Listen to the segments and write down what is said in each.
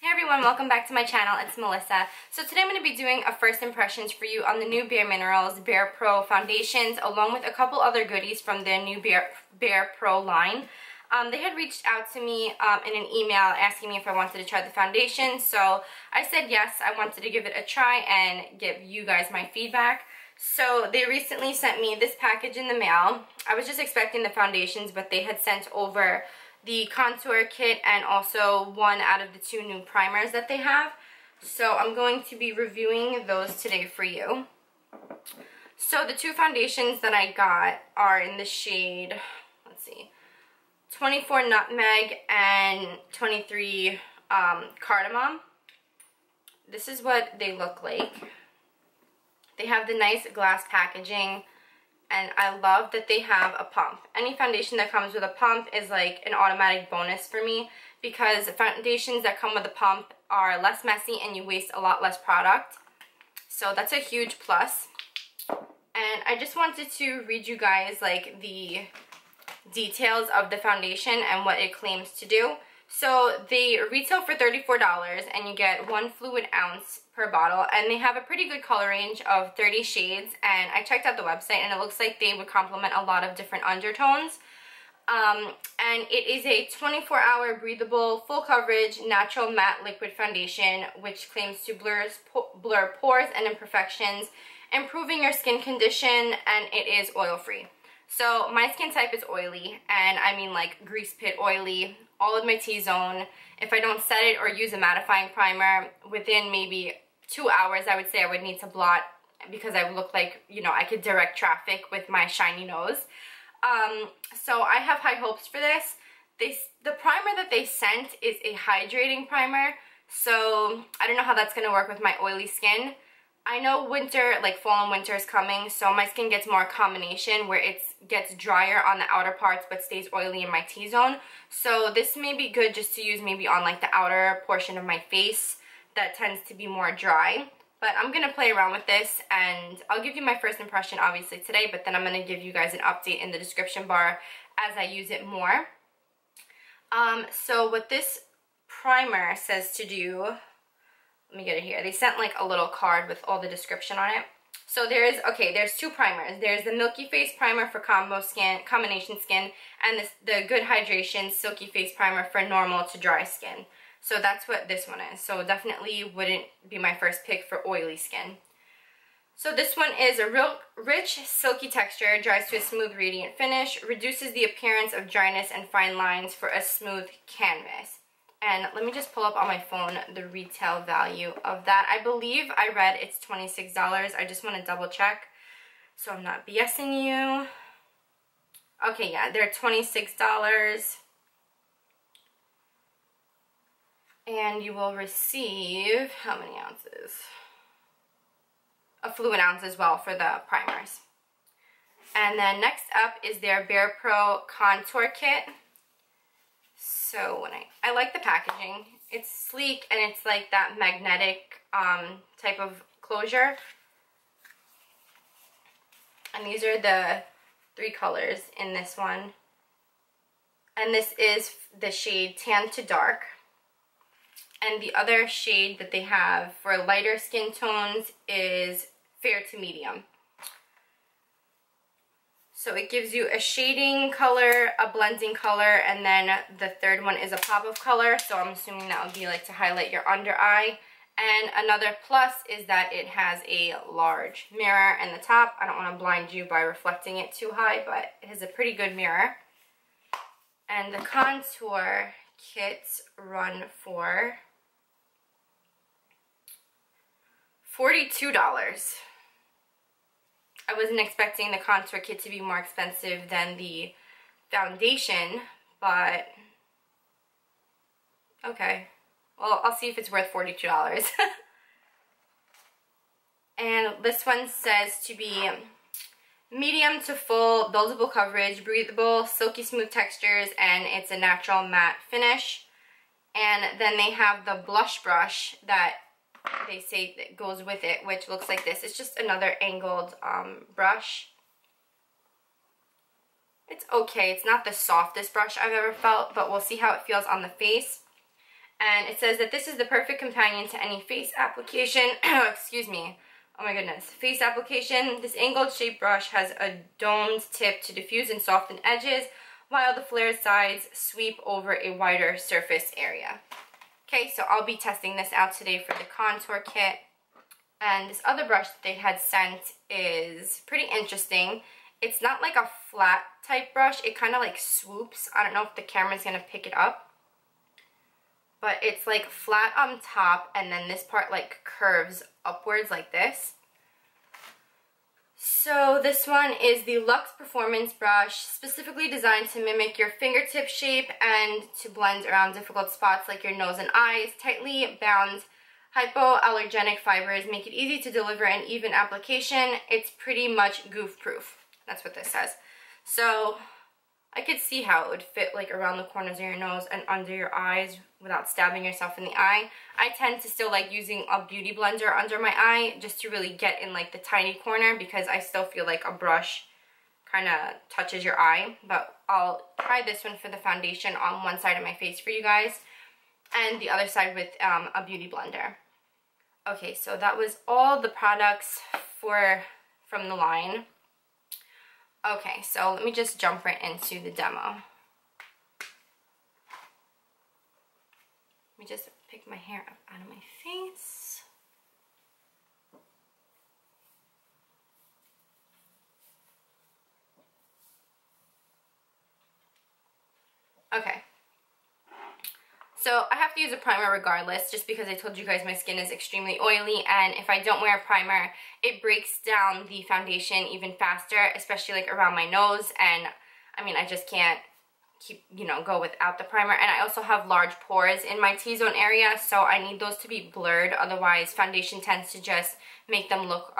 Hey everyone, welcome back to my channel. It's Melissa. So today I'm going to be doing a first impressions for you on the new Bare Minerals Bare Pro foundations, along with a couple other goodies from their new Bare Pro line. They had reached out to me in an email asking me if I wanted to try the foundation, so I said yes, I wanted to give it a try and give you guys my feedback. So they recently sent me this package in the mail. I was just expecting the foundations, but they had sent over the contour kit and also one out of the two new primers that they have. So I'm going to be reviewing those today for you. So the two foundations that I got are in the shade, let's see, 24 Nutmeg and 23 Cardamom. This is what they look like. They have the nice glass packaging, and I love that they have a pump. Any foundation that comes with a pump is like an automatic bonus for me, because foundations that come with a pump are less messy and you waste a lot less product. So that's a huge plus. And I just wanted to read you guys like the details of the foundation and what it claims to do. So they retail for $34 and you get 1 fluid ounce per bottle, and they have a pretty good color range of 30 shades, and I checked out the website and it looks like they would complement a lot of different undertones. And it is a 24-hour breathable, full coverage, natural matte liquid foundation which claims to blur pores and imperfections, improving your skin condition, and it is oil free. So my skin type is oily, and I mean like grease pit oily, all of my T-zone. If I don't set it or use a mattifying primer, within maybe 2 hours I would say I would need to blot, because I would look like, you know, I could direct traffic with my shiny nose. So I have high hopes for this. The primer that they sent is a hydrating primer, so I don't know how that's going to work with my oily skin. I know winter, like fall and winter is coming, so my skin gets more a combination where it gets drier on the outer parts but stays oily in my T-zone. So this may be good just to use maybe on like the outer portion of my face that tends to be more dry. But I'm going to play around with this, and I'll give you my first impression obviously today, but then I'm going to give you guys an update in the description bar as I use it more. So what this primer says to do, let me get it here. They sent like a little card with all the description on it. So there's two primers. There's the Milky Face Primer for combination skin, and the Good Hydration Silky Face Primer for normal to dry skin. So that's what this one is. So definitely wouldn't be my first pick for oily skin. So this one is a real rich silky texture, dries to a smooth radiant finish, reduces the appearance of dryness and fine lines for a smooth canvas. And let me just pull up on my phone the retail value of that. I believe I read it's $26. I just want to double check so I'm not BSing you. Okay, yeah, they're $26. And you will receive, how many ounces? A fluid ounce as well for the primers. And then next up is their Bare Pro Contour Kit. So when I like the packaging. It's sleek and it's like that magnetic type of closure. And these are the 3 colors in this one. And this is the shade Tan to Dark. And the other shade that they have for lighter skin tones is Fair to Medium. So it gives you a shading color, a blending color, and then the third one is a pop of color. So I'm assuming that would be like to highlight your under eye. And another plus is that it has a large mirror in the top. I don't want to blind you by reflecting it too high, but it has a pretty good mirror. And the contour kits run for $42. I wasn't expecting the contour kit to be more expensive than the foundation, but okay. Well, I'll see if it's worth $42. And this one says to be medium to full, buildable coverage, breathable, silky smooth textures, and it's a natural matte finish. And then they have the blush brush that they say that goes with it, which looks like this. It's just another angled brush. It's okay. It's not the softest brush I've ever felt, but we'll see how it feels on the face. And it says that this is the perfect companion to any face application. Excuse me. Oh my goodness. Face application. This angled shaped brush has a domed tip to diffuse and soften edges, while the flared sides sweep over a wider surface area. Okay, so I'll be testing this out today for the contour kit. And this other brush that they had sent is pretty interesting. It's not like a flat type brush. It kind of like swoops. I don't know if the camera's going to pick it up. But it's like flat on top, and then this part like curves upwards like this. So this one is the Luxe Performance Brush, specifically designed to mimic your fingertip shape and to blend around difficult spots like your nose and eyes. Tightly bound hypoallergenic fibers make it easy to deliver an even application. It's pretty much goof proof. That's what this says. So I could see how it would fit like around the corners of your nose and under your eyes without stabbing yourself in the eye. I tend to still like using a beauty blender under my eye just to really get in like the tiny corner, because I still feel like a brush kind of touches your eye. But I'll try this one for the foundation on one side of my face for you guys, and the other side with a beauty blender. Okay, so that was all the products from the line. Okay, so let me just jump right into the demo. Let me just pick my hair up out of my face. Okay. So I have to use a primer regardless, just because I told you guys my skin is extremely oily, and if I don't wear a primer, it breaks down the foundation even faster, especially like around my nose. And I mean, I just can't go without the primer. And I also have large pores in my T-zone area, so I need those to be blurred. Otherwise, foundation tends to just make them look,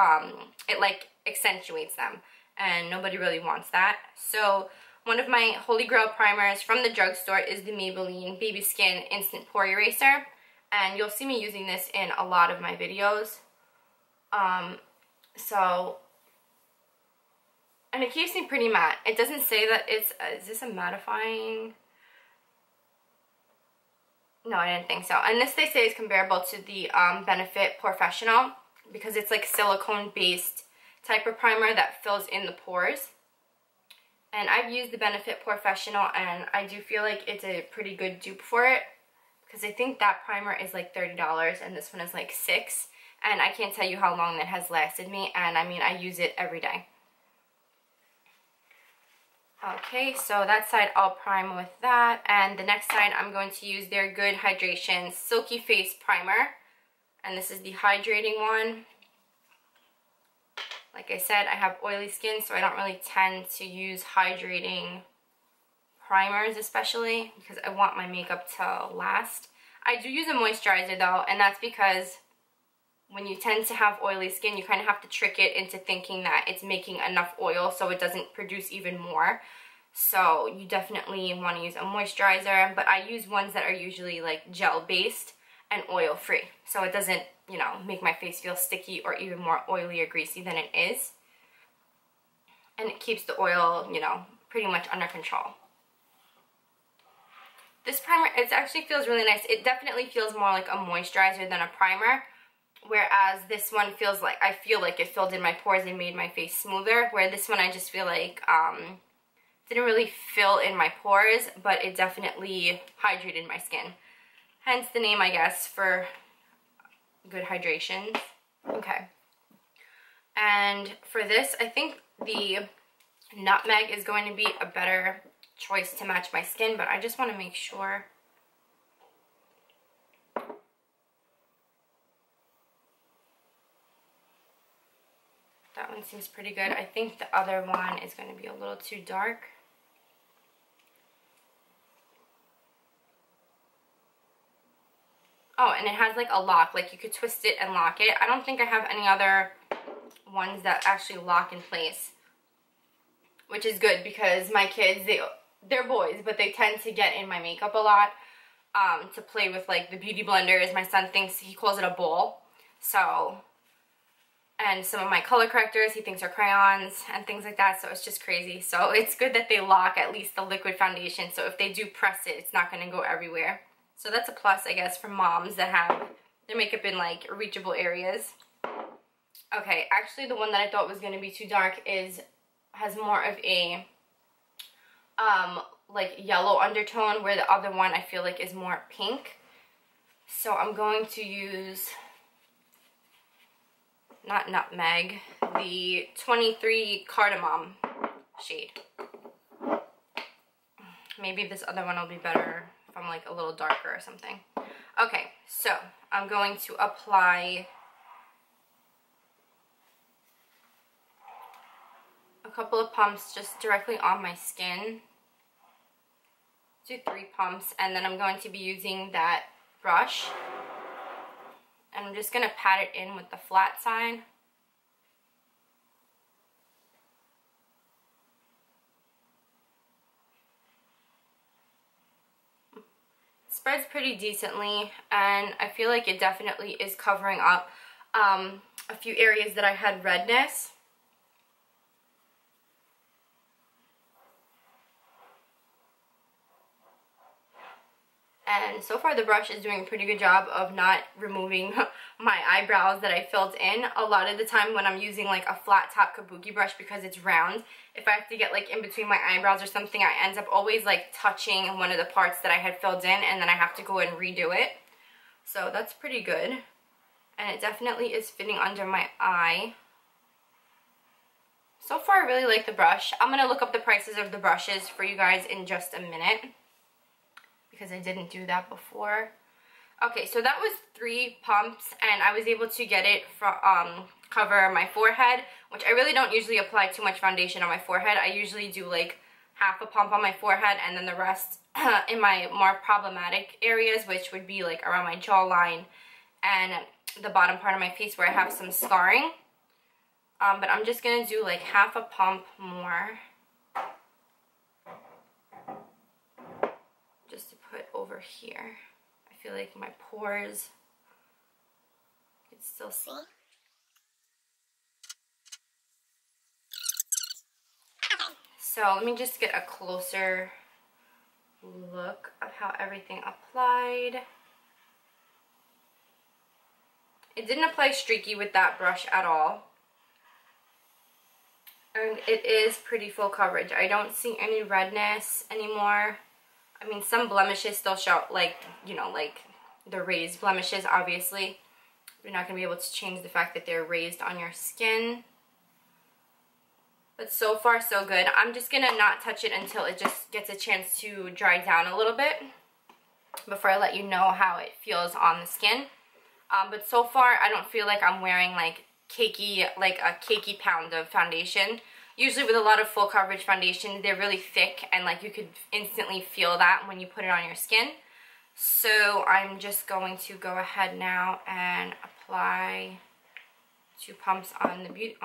it like accentuates them, and nobody really wants that. So one of my holy grail primers from the drugstore is the Maybelline Baby Skin Instant Pore Eraser, and you'll see me using this in a lot of my videos. And it keeps me pretty matte. It doesn't say that it's, is this a mattifying? No, I didn't think so. And this they say is comparable to the Benefit Professional, because it's like silicone based type of primer that fills in the pores. And I've used the Benefit Professional, and I do feel like it's a pretty good dupe for it, because I think that primer is like $30 and this one is like $6. And I can't tell you how long that has lasted me, and I mean, I use it every day. Okay, so that side I'll prime with that, and the next side I'm going to use their Good Hydration Silky Face Primer, and this is the hydrating one. Like I said, I have oily skin, so I don't really tend to use hydrating primers, especially because I want my makeup to last. I do use a moisturizer though, and that's because when you tend to have oily skin, you kind of have to trick it into thinking that it's making enough oil so it doesn't produce even more. So you definitely want to use a moisturizer, but I use ones that are usually like gel based and oil free, so it doesn't, make my face feel sticky or even more oily or greasy than it is. And it keeps the oil, pretty much under control. This primer, it actually feels really nice. It definitely feels more like a moisturizer than a primer, whereas this one feels like, I feel like it filled in my pores and made my face smoother, where this one I just feel like didn't really fill in my pores, but it definitely hydrated my skin. Hence the name, I guess, for Good Hydration. Okay. And for this, I think the Nutmeg is going to be a better choice to match my skin, but I just want to make sure. That one seems pretty good. I think the other one is going to be a little too dark. Oh, and it has like a lock, like you could twist it and lock it. I don't think I have any other ones that actually lock in place, which is good because my kids, they're boys, but they tend to get in my makeup a lot to play with like the beauty blenders. My son thinks, he calls it a bowl. So, and some of my color correctors he thinks are crayons and things like that, so it's just crazy. So it's good that they lock at least the liquid foundation, so if they do press it, it's not going to go everywhere. So that's a plus, I guess, for moms that have their makeup in like reachable areas. Okay, actually the one that I thought was going to be too dark has more of a like yellow undertone, where the other one I feel like is more pink. So I'm going to use, not Nutmeg, the 23 Cardamom shade. Maybe this other one will be better if I'm like a little darker or something. Okay, so I'm going to apply a couple of pumps just directly on my skin. Do 3 pumps, and then I'm going to be using that brush, and I'm just going to pat it in with the flat side. It spreads pretty decently, and I feel like it definitely is covering up a few areas that I had redness. And so far the brush is doing a pretty good job of not removing my eyebrows that I filled in. A lot of the time when I'm using like a flat top kabuki brush, because it's round, if I have to get like in between my eyebrows or something, I end up always like touching one of the parts that I had filled in, and then I have to go and redo it. So that's pretty good. And it definitely is fitting under my eye. So far I really like the brush. I'm going to look up the prices of the brushes for you guys in just a minute, because I didn't do that before. Okay, so that was 3 pumps, and I was able to get it from cover my forehead, which I really don't usually apply too much foundation on my forehead. I usually do like half a pump on my forehead, and then the rest in my more problematic areas, which would be like around my jawline and the bottom part of my face where I have some scarring. But I'm just gonna do like half a pump more, just to put over here. I feel like my pores, you can still see. So let me just get a closer look of how everything applied. It didn't apply streaky with that brush at all. And it is pretty full coverage. I don't see any redness anymore. I mean, some blemishes still show, like, you know, like the raised blemishes, obviously. You're not going to be able to change the fact that they're raised on your skin. But so far, so good. I'm just going to not touch it until it just gets a chance to dry down a little bit before I let you know how it feels on the skin. But so far, I don't feel like I'm wearing like a cakey pound of foundation. Usually with a lot of full coverage foundations, they're really thick, and like you could instantly feel that when you put it on your skin. So I'm just going to go ahead now and apply 2 pumps on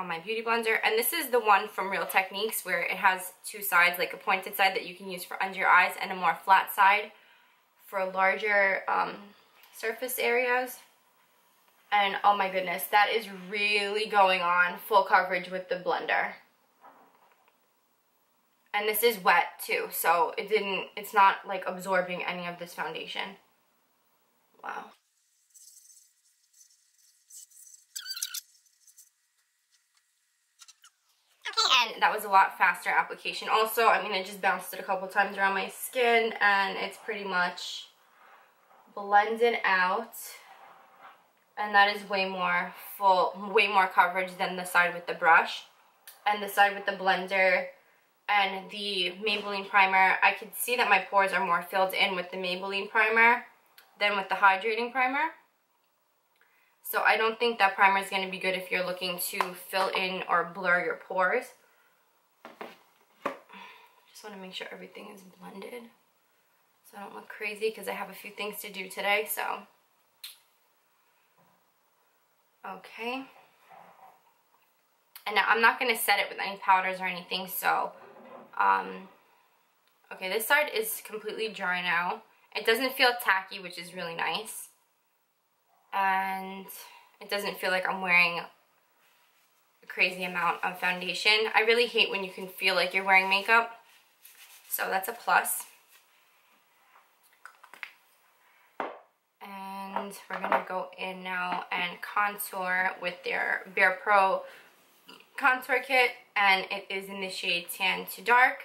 my beauty blender. And this is the one from Real Techniques, where it has 2 sides, like a pointed side that you can use for under your eyes, and a more flat side for larger surface areas. And oh my goodness, that is really going on full coverage with the blender. And this is wet too, so it's not like absorbing any of this foundation. Wow. And that was a lot faster application. Also, I mean, I just bounced it a couple times around my skin, and it's pretty much blended out. And that is way more coverage than the side with the brush. And the side with the blender and the Maybelline primer, I could see that my pores are more filled in with the Maybelline primer than with the hydrating primer. So I don't think that primer is going to be good if you're looking to fill in or blur your pores. Just want to make sure everything is blended so I don't look crazy, because I have a few things to do today. So okay. And now I'm not going to set it with any powders or anything, so okay, this side is completely dry now. It doesn't feel tacky, which is really nice. And it doesn't feel like I'm wearing a crazy amount of foundation. I really hate when you can feel like you're wearing makeup, so that's a plus. and we're gonna go in now and contour with their Bare Pro contour kit, and it is in the shade Tan to Dark.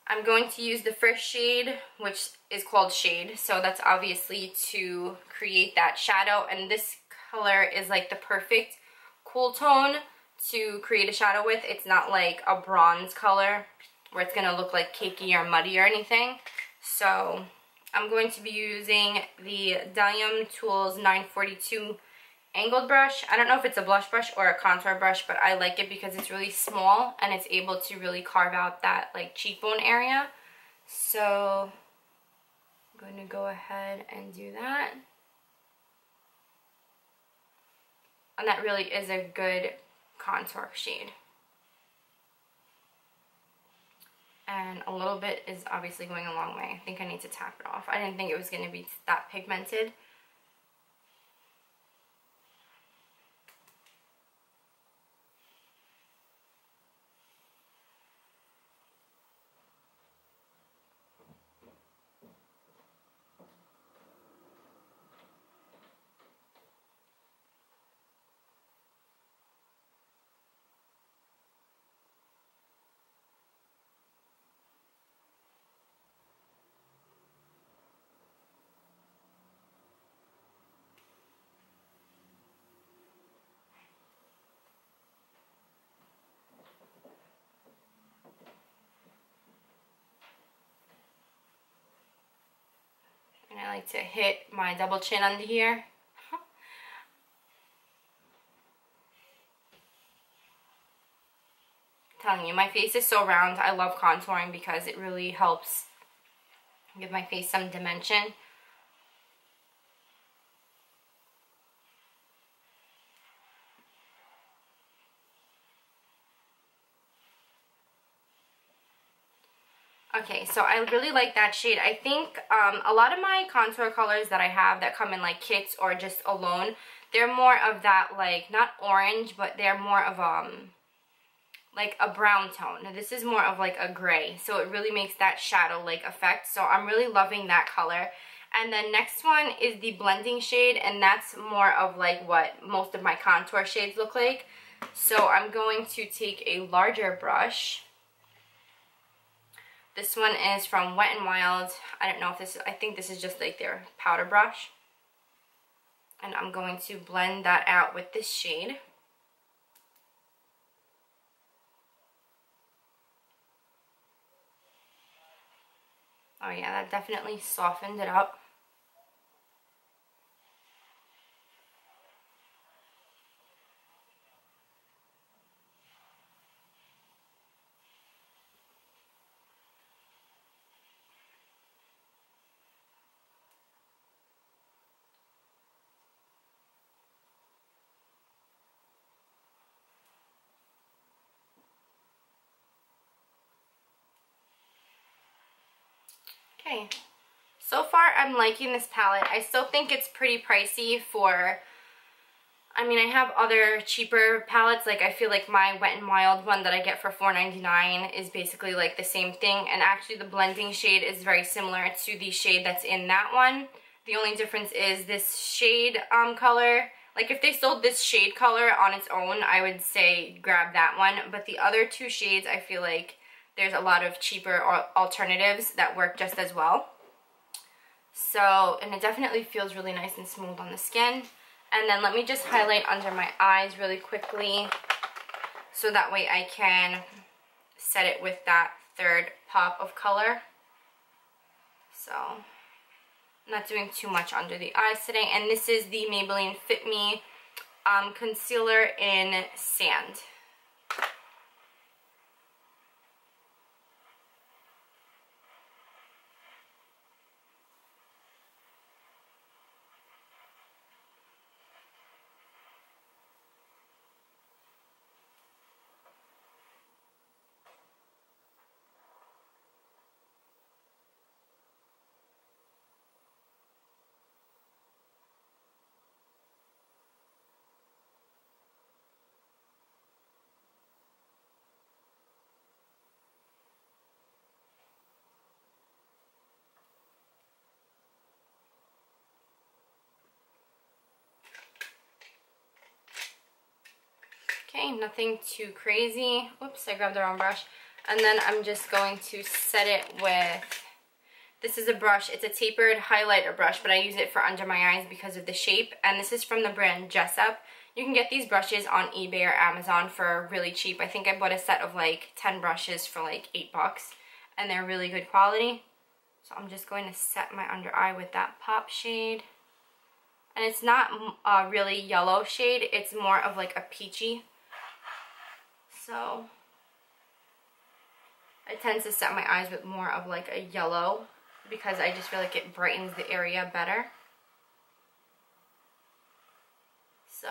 I'm going to use the first shade, which is called Shade, so that's obviously to create that shadow, and this color is like the perfect cool tone to create a shadow with. It's not like a bronze color where it's gonna look like cakey or muddy or anything. So I'm going to be using the Dalium Tools 942 angled brush. I don't know if it's a blush brush or a contour brush, but I like it because it's really small and it's able to really carve out that like cheekbone area. So I'm going to go ahead and do that. And that really is a good contour shade. And a little bit is obviously going a long way. I think I need to tap it off. I didn't think it was going to be that pigmented. And I like to hit my double chin under here. I'm telling you, my face is so round. I love contouring because it really helps give my face some dimension. Okay, so I really like that shade. I think a lot of my contour colors that I have that come in like kits or just alone, they're more of that like, not orange, but they're more of like a brown tone. Now this is more of like a gray, so it really makes that shadow like effect. So I'm really loving that color. And then next one is the blending shade, and that's more of like what most of my contour shades look like. So I'm going to take a larger brush. This one is from Wet n Wild. I don't know if this is, I think this is just like their powder brush. And I'm going to blend that out with this shade. Oh yeah, that definitely softened it up. Okay, so far I'm liking this palette. I still think it's pretty pricey for, I mean, I have other cheaper palettes. Like I feel like my Wet n Wild one that I get for $4.99 is basically like the same thing. And actually the blending shade is very similar to the shade that's in that one. The only difference is this shade color. Like if they sold this shade color on its own, I would say grab that one. But the other two shades, I feel like there's a lot of cheaper alternatives that work just as well. So, and it definitely feels really nice and smooth on the skin. And then let me just highlight under my eyes really quickly, so that way I can set it with that third pop of color. So, I'm not doing too much under the eyes today. And this is the Maybelline Fit Me Concealer in Sand. Okay, nothing too crazy. Whoops, I grabbed the wrong brush. And then I'm just going to set it with, this is a brush, it's a tapered highlighter brush, but I use it for under my eyes because of the shape. And this is from the brand Jessup. You can get these brushes on eBay or Amazon for really cheap. I think I bought a set of like 10 brushes for like $8. And they're really good quality. So I'm just going to set my under eye with that pop shade. And it's not a really yellow shade, it's more of like a peachy. So I tend to set my eyes with more of like a yellow because I just feel like it brightens the area better. So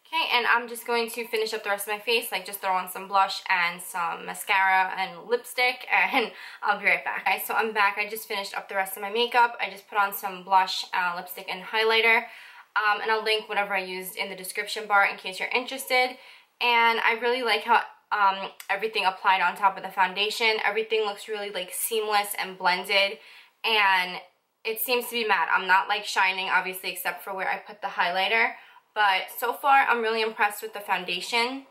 okay, and I'm just going to finish up the rest of my face, like just throw on some blush and some mascara and lipstick, and I'll be right back. Okay, so I'm back. I just finished up the rest of my makeup. I just put on some blush, lipstick, and highlighter, and I'll link whatever I used in the description bar in case you're interested. And I really like how everything applied on top of the foundation. Everything looks really like seamless and blended, and it seems to be matte. I'm not like shining, obviously, except for where I put the highlighter. But so far, I'm really impressed with the foundation.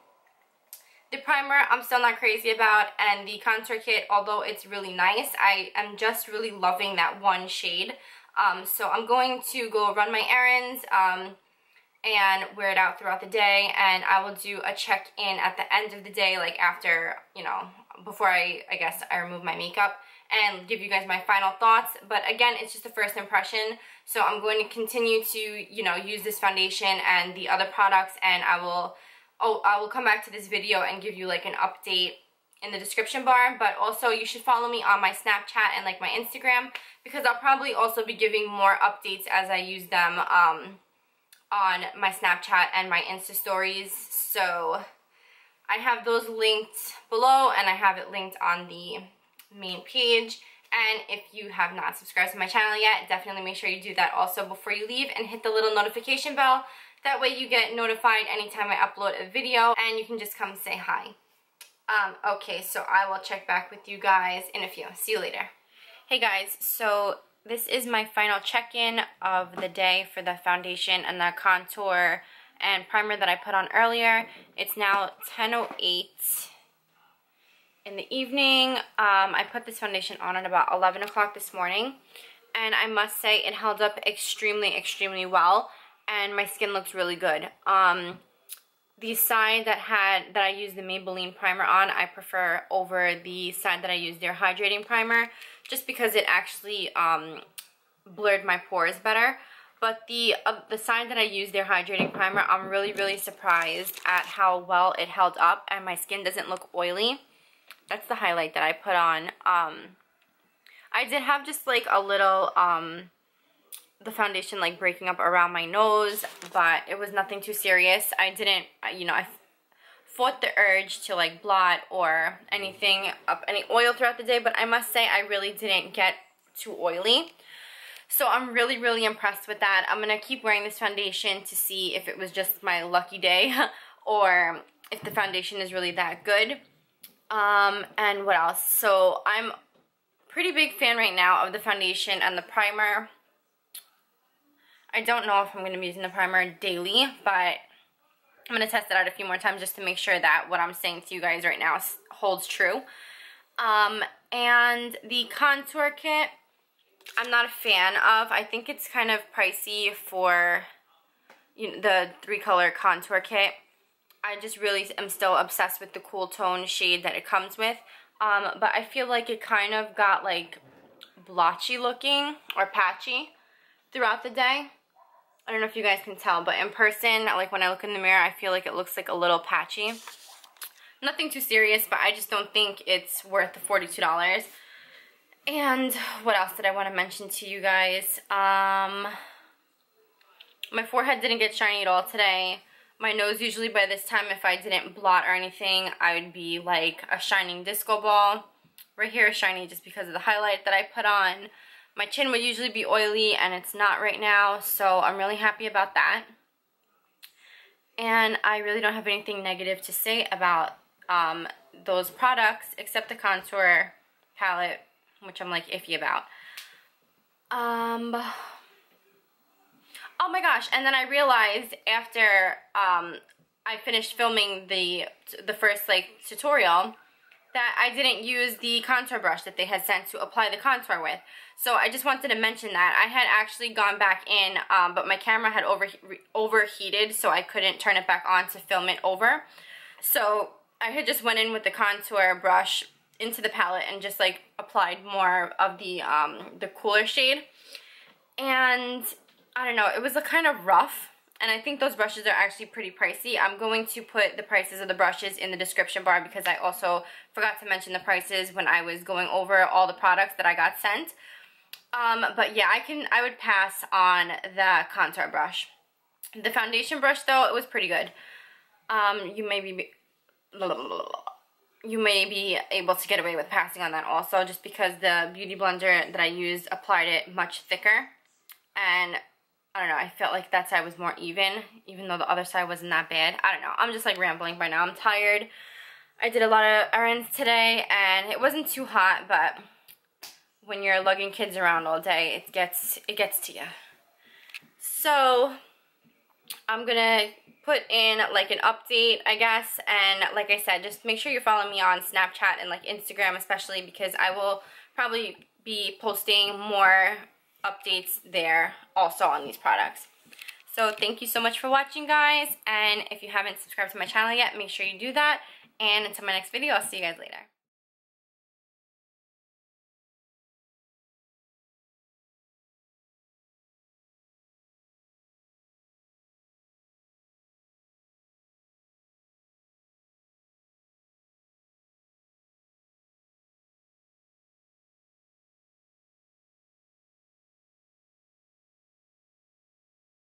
The primer, I'm still not crazy about, and the contour kit, although it's really nice, I am just really loving that one shade. So I'm going to go run my errands and wear it out throughout the day, and I will do a check-in at the end of the day, like after, you know, before I guess I remove my makeup, and give you guys my final thoughts. But again, it's just a first impression, so I'm going to continue to, you know, use this foundation and the other products, and I will come back to this video and give you like an update in the description bar. But also, you should follow me on my Snapchat and like my Instagram, because I'll probably also be giving more updates as I use them on my Snapchat and my Insta stories. So I have those linked below, and I have it linked on the main page. And if you have not subscribed to my channel yet, definitely make sure you do that also before you leave, and hit the little notification bell. That way you get notified anytime I upload a video, and you can just come say hi. Okay, so I will check back with you guys in a few. See you later. Hey guys, so this is my final check-in of the day for the foundation and the contour and primer that I put on earlier. It's now 10:08 in the evening. I put this foundation on at about 11 o'clock this morning, and I must say it held up extremely well, and my skin looks really good. The side that I used the Maybelline primer on, I prefer over the side that I used their hydrating primer, just because it actually blurred my pores better. But the side that I used their hydrating primer, I'm really surprised at how well it held up, and my skin doesn't look oily. That's the highlight that I put on. I did have just like a little the foundation like breaking up around my nose, but it was nothing too serious. I didn't, you know, I fought the urge to like blot or anything up, any oil throughout the day, but I must say I really didn't get too oily. So I'm really impressed with that. I'm going to keep wearing this foundation to see if it was just my lucky day or if the foundation is really that good. And what else? So I'm pretty big fan right now of the foundation and the primer. I don't know if I'm going to be using the primer daily, but I'm going to test it out a few more times just to make sure that what I'm saying to you guys right now holds true. And the contour kit, I'm not a fan of. I think it's kind of pricey for, you know, the 3-color contour kit. I just really am still obsessed with the cool tone shade that it comes with. But I feel like it kind of got like blotchy looking or patchy throughout the day. I don't know if you guys can tell, but in person, like when I look in the mirror, I feel like it looks like a little patchy. Nothing too serious, but I just don't think it's worth the $42. And what else did I want to mention to you guys? My forehead didn't get shiny at all today. My nose, usually by this time, if I didn't blot or anything, I would be like a shining disco ball. Right here is shiny just because of the highlight that I put on. My chin would usually be oily, and it's not right now, so I'm really happy about that. And I really don't have anything negative to say about those products except the contour palette, which I'm like iffy about. Oh my gosh, and then I realized after I finished filming the first like tutorial that I didn't use the contour brush that they had sent to apply the contour with. So I just wanted to mention that. I had actually gone back in, but my camera had overheated, so I couldn't turn it back on to film it over. So I had just went in with the contour brush into the palette and just like applied more of the cooler shade. And I don't know, it was kind of rough. And I think those brushes are actually pretty pricey. I'm going to put the prices of the brushes in the description bar because I also forgot to mention the prices when I was going over all the products that I got sent. But yeah, I would pass on the contour brush. The foundation brush though, it was pretty good. You may be able to get away with passing on that also, just because the beauty blender that I used applied it much thicker. And I don't know, I felt like that side was more even though the other side wasn't that bad. I don't know, I'm just like rambling by now. I'm tired. I did a lot of errands today and it wasn't too hot, but when you're lugging kids around all day, it gets to you. So I'm gonna put in like an update, I guess, and like I said, just make sure you're following me on Snapchat and like Instagram especially, because I will probably be posting more updates there also on these products. So thank you so much for watching, guys, and if you haven't subscribed to my channel yet, make sure you do that, and until my next video, I'll see you guys later.